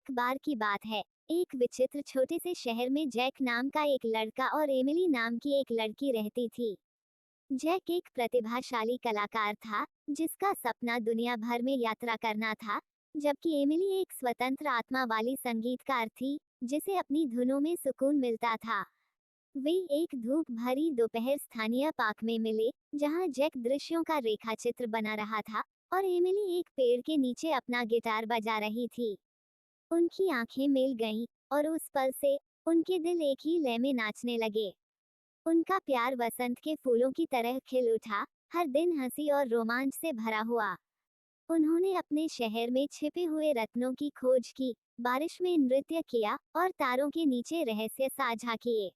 एक बार की बात है। एक विचित्र छोटे से शहर में जैक नाम का एक लड़का और एमिली नाम की एक लड़की रहती थी। जैक एक प्रतिभाशाली कलाकार था, जिसका सपना दुनिया भर में यात्रा करना था, जबकि एमिली एक स्वतंत्र आत्मा वाली संगीतकार थी, जिसे अपनी धुनों में सुकून मिलता था। वे एक धूप भरी दोपहर स्थानीय पार्क में मिले, जहां जैक दृश्यों का रेखाचित्र बना रहा था और एमिली एक पेड़ के नीचे अपना गिटार बजा रही थी। उनकी आंखें मिल गईं, और उस पल से उनके दिल एक ही लय में नाचने लगे। उनका प्यार वसंत के फूलों की तरह खिल उठा, हर दिन हंसी और रोमांच से भरा हुआ। उन्होंने अपने शहर में छिपे हुए रत्नों की खोज की, बारिश में नृत्य किया और तारों के नीचे रहस्य साझा किए।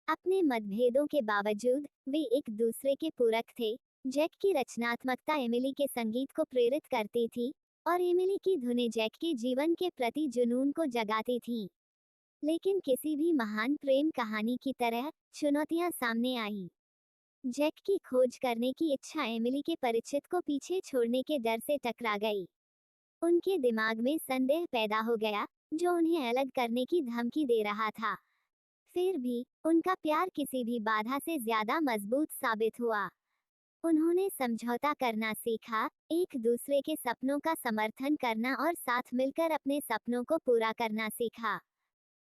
अपने मतभेदों के बावजूद वे एक दूसरे के पूरक थे। जैक की रचनात्मकता एमिली के संगीत को प्रेरित करती थी, और एमिली की धुनें जैक के जीवन के प्रति जुनून को जगाती थीं। लेकिन किसी भी महान प्रेम कहानी की तरह चुनौतियां सामने आईं। जैक की खोज करने की इच्छा एमिली के परिचित को पीछे छोड़ने के डर से टकरा गई। उनके दिमाग में संदेह पैदा हो गया, जो उन्हें अलग करने की धमकी दे रहा था। फिर भी उनका प्यार किसी भी बाधा से ज्यादा मजबूत साबित हुआ। उन्होंने समझौता करना सीखा, एक दूसरे के सपनों का समर्थन करना और साथ मिलकर अपने सपनों को पूरा करना सीखा।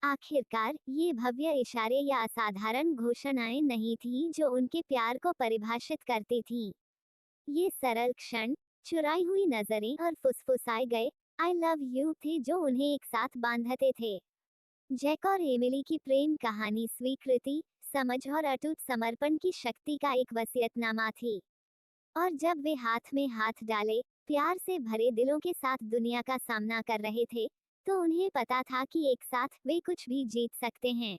आखिरकार ये भव्य इशारे या असाधारण घोषणाएं नहीं थीं जो उनके प्यार को परिभाषित करती थीं। ये सरल क्षण, चुराई हुई नजरें और फुसफुसाए गए आई लव यू थे जो उन्हें एक साथ बांधते थे। जैक और एमिली की प्रेम कहानी स्वीकृति, समझ और अटूट समर्पण की शक्ति का एक वसीयतनामा थी। और जब वे हाथ में हाथ डाले, प्यार से भरे दिलों के साथ दुनिया का सामना कर रहे थे, तो उन्हें पता था कि एक साथ वे कुछ भी जीत सकते हैं।